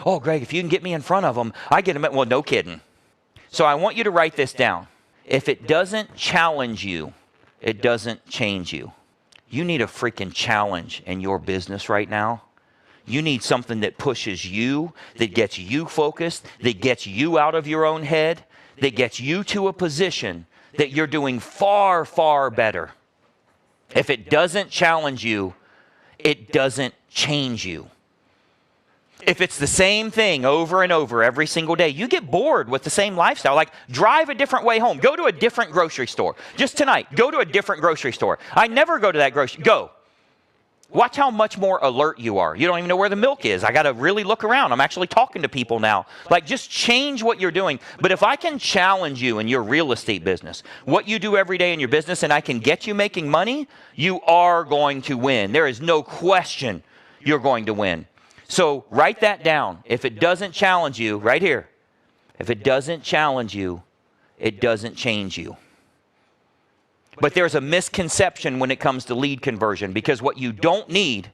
Oh, Greg, if you can get me in front of them, I get them. Well, no kidding. So I want you to write this down. If it doesn't challenge you, it doesn't change you. You need a freaking challenge in your business right now. You need something that pushes you, that gets you focused, that gets you out of your own head, that gets you to a position that you're doing far, far better. If it doesn't challenge you, it doesn't change you. If it's the same thing over and over every single day, you get bored with the same lifestyle. Like, drive a different way home. Go to a different grocery store. Just tonight, go to a different grocery store. I never go to that grocery. Go. Watch how much more alert you are. You don't even know where the milk is. I got to really look around. I'm actually talking to people now. Like, just change what you're doing. But if I can challenge you in your real estate business, what you do every day in your business, and I can get you making money, you are going to win. There is no question you're going to win. So write that down. If it doesn't challenge you, right here, if it doesn't challenge you, it doesn't change you. But there's a misconception when it comes to lead conversion, because what you don't need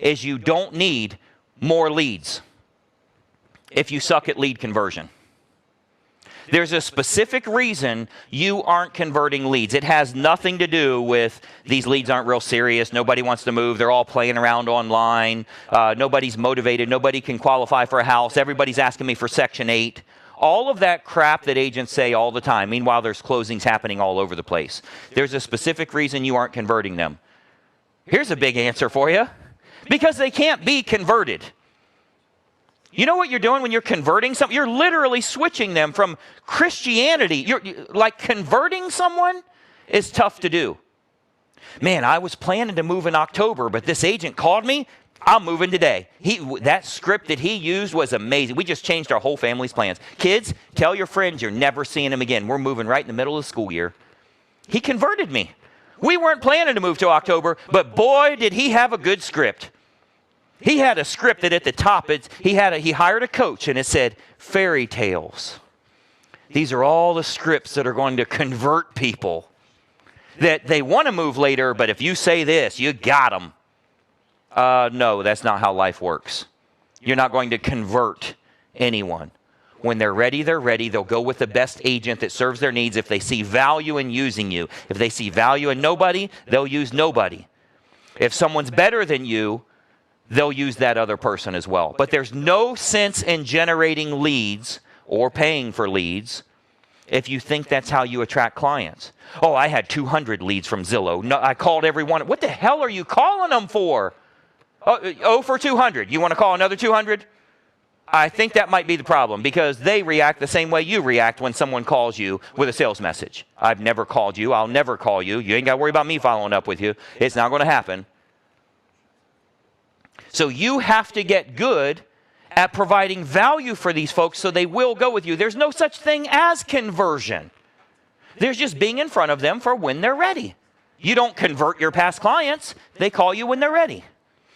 is you don't need more leads if you suck at lead conversion. There's a specific reason you aren't converting leads. It has nothing to do with these leads aren't real serious. Nobody wants to move. They're all playing around online. Nobody's motivated. Nobody can qualify for a house. Everybody's asking me for Section 8. All of that crap that agents say all the time. Meanwhile, there's closings happening all over the place. There's a specific reason you aren't converting them. Here's a big answer for you. Because they can't be converted. You know what you're doing when you're converting someone? You're literally switching them from Christianity. Like, converting someone is tough to do. Man, I was planning to move in October, but this agent called me. I'm moving today. That script that he used was amazing. We just changed our whole family's plans. Kids, tell your friends you're never seeing them again. We're moving right in the middle of the school year. He converted me. We weren't planning to move to October, but boy, did he have a good script. He had a script that at the top, he hired a coach, and it said, fairy tales. These are all the scripts that are going to convert people. That they want to move later, but if you say this, you got them. No, that's not how life works. You're not going to convert anyone. When they're ready, they're ready. They'll go with the best agent that serves their needs. If they see value in using you, if they see value in nobody, they'll use nobody. If someone's better than you, they'll use that other person as well. But there's no sense in generating leads or paying for leads if you think that's how you attract clients. Oh, I had 200 leads from Zillow. No, I called everyone. What the hell are you calling them for? Oh, for 200. You want to call another 200? I think that might be the problem, because they react the same way you react when someone calls you with a sales message. I've never called you. I'll never call you. You ain't got to worry about me following up with you. It's not going to happen. So you have to get good at providing value for these folks so they will go with you. There's no such thing as conversion. There's just being in front of them for when they're ready. You don't convert your past clients. They call you when they're ready.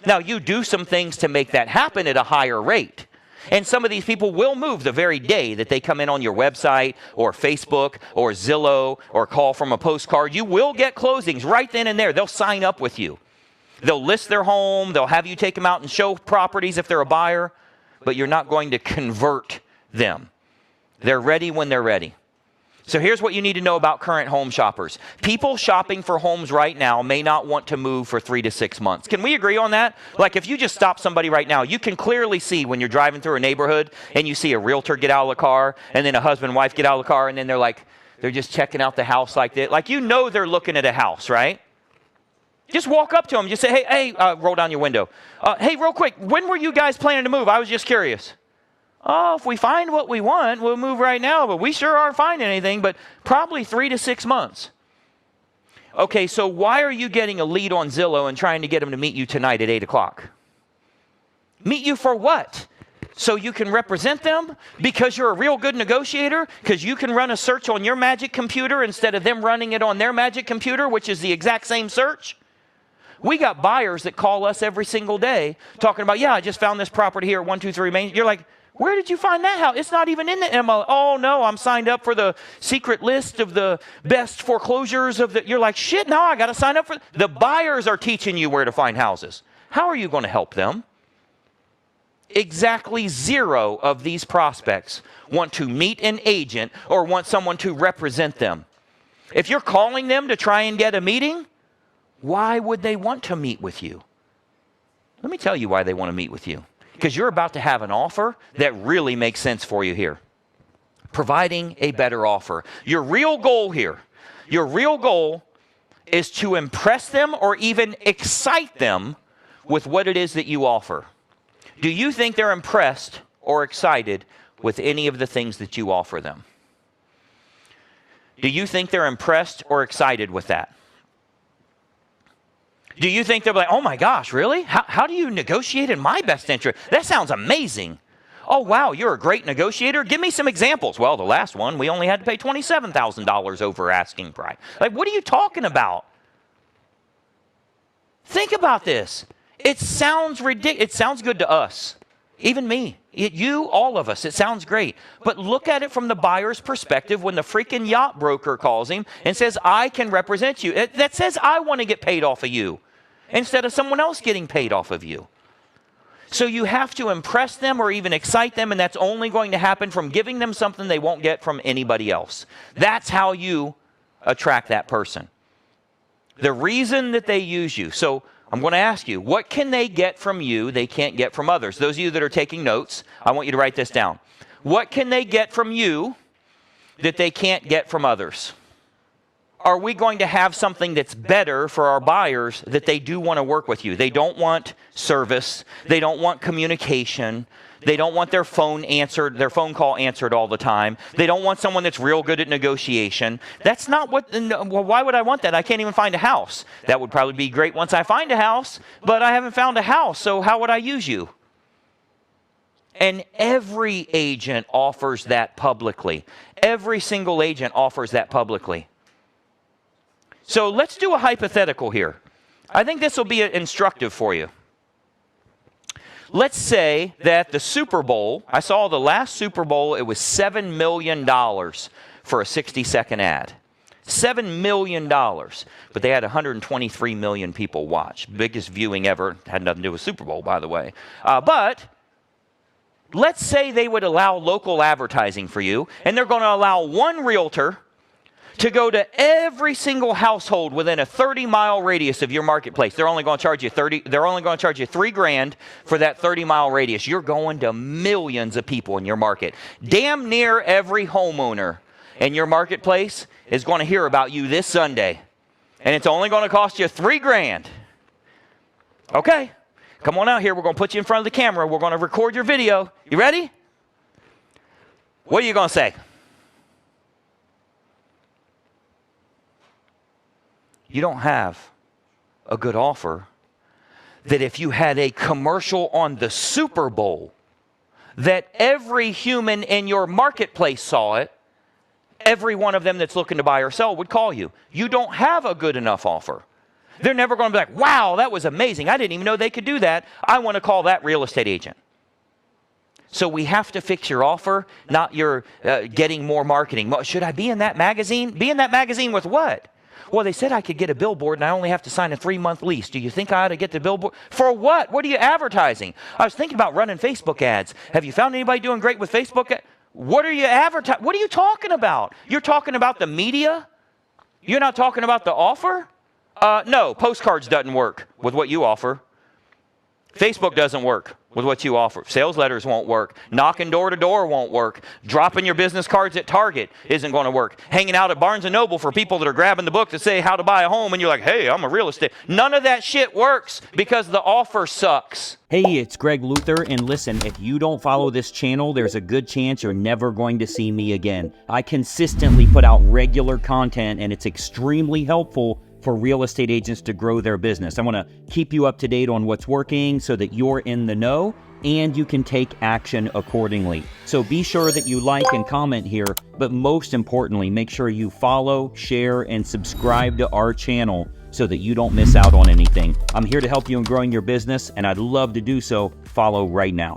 Now, you do some things to make that happen at a higher rate. And some of these people will move the very day that they come in on your website or Facebook or Zillow or call from a postcard. You will get closings right then and there. They'll sign up with you. They'll list their home. They'll have you take them out and show properties if they're a buyer. But you're not going to convert them. They're ready when they're ready. So here's what you need to know about current home shoppers. People shopping for homes right now may not want to move for 3 to 6 months. Can we agree on that? Like, if you just stop somebody right now, you can clearly see when you're driving through a neighborhood and you see a realtor get out of the car and then a husband and wife get out of the car and then they're just checking out the house like that. Like, you know they're looking at a house, right? Just walk up to them. Just say, hey, roll down your window. Hey, real quick, when were you guys planning to move? I was just curious. Oh, if we find what we want, we'll move right now, but we sure aren't finding anything, but probably 3 to 6 months. Okay, so why are you getting a lead on Zillow and trying to get them to meet you tonight at 8 o'clock? Meet you for what? So you can represent them? Because you're a real good negotiator? Because you can run a search on your magic computer instead of them running it on their magic computer, which is the exact same search? We got buyers that call us every single day talking about, yeah, I just found this property here at 123 Main. You're like, where did you find that house? It's not even in the MLS. Oh, no, I'm signed up for the secret list of the best foreclosures of the... You're like, shit, now I got to sign up for... The buyers are teaching you where to find houses. How are you going to help them? exactly 0 of these prospects want to meet an agent or want someone to represent them. If you're calling them to try and get a meeting, why would they want to meet with you? Let me tell you why they want to meet with you. Because you're about to have an offer that really makes sense for you here. Providing a better offer. Your real goal here, your real goal is to impress them or even excite them with what it is that you offer. Do you think they're impressed or excited with any of the things that you offer them? Do you think they're impressed or excited with that? Do you think they're like, oh my gosh, really? How do you negotiate in my best interest? That sounds amazing. Oh, wow, you're a great negotiator. Give me some examples. Well, the last one, we only had to pay $27,000 over asking price. Like, what are you talking about? Think about this. It sounds ridiculous. It sounds good to us. Even me. You, all of us. It sounds great. But look at it from the buyer's perspective when the freaking yacht broker calls him and says, I can represent you. That says I want to get paid off of you instead of someone else getting paid off of you. So you have to impress them or even excite them, and that's only going to happen from giving them something they won't get from anybody else. That's how you attract that person. The reason that they use you. So I'm going to ask you, what can they get from you they can't get from others? Those of you that are taking notes, I want you to write this down. What can they get from you that they can't get from others? Are we going to have something that's better for our buyers that they do want to work with you? They don't want service. They don't want communication. They don't want their phone call answered all the time. They don't want someone that's real good at negotiation. That's not what, well, why would I want that? I can't even find a house. That would probably be great once I find a house, but I haven't found a house, so how would I use you? And every agent offers that publicly. Every single agent offers that publicly. So let's do a hypothetical here. I think this will be instructive for you. Let's say that the Super Bowl, I saw the last Super Bowl, it was $7 million for a 60-second ad. $7 million. But they had 123 million people watch. Biggest viewing ever. Had nothing to do with Super Bowl, by the way. But let's say they would allow local advertising for you, and they're going to allow one realtor to go to every single household within a 30-mile radius of your marketplace. They're only going to charge you $3,000 for that 30-mile radius. You're going to millions of people in your market. Damn near every homeowner in your marketplace is going to hear about you this Sunday. And it's only going to cost you $3,000. Okay, come on out here. We're going to put you in front of the camera. We're going to record your video. You ready? What are you going to say? You don't have a good offer that if you had a commercial on the Super Bowl that every human in your marketplace saw it, every one of them that's looking to buy or sell would call you. You don't have a good enough offer. They're never going to be like, wow, that was amazing. I didn't even know they could do that. I want to call that real estate agent. So we have to fix your offer, not your getting more marketing. Should I be in that magazine? Be in that magazine with what? Well, they said I could get a billboard and I only have to sign a 3-month lease. Do you think I ought to get the billboard? For what? What are you advertising? I was thinking about running Facebook ads. Have you found anybody doing great with Facebook? What are you advertising? What are you talking about? You're talking about the media? You're not talking about the offer? No, postcards doesn't work with what you offer. Facebook doesn't work with what you offer. Sales letters won't work. Knocking door to door won't work. Dropping your business cards at Target isn't going to work. Hanging out at Barnes & Noble for people that are grabbing the book to say how to buy a home and you're like, hey, I'm a real estate. None of that shit works because the offer sucks. Hey, it's Greg Luther, and listen, if you don't follow this channel, there's a good chance you're never going to see me again. I consistently put out regular content, and it's extremely helpful for real estate agents to grow their business. I want to keep you up to date on what's working so that you're in the know and you can take action accordingly. So be sure that you like and comment here, but most importantly, make sure you follow, share, and subscribe to our channel so that you don't miss out on anything. I'm here to help you in growing your business, and I'd love to do so. Follow right now.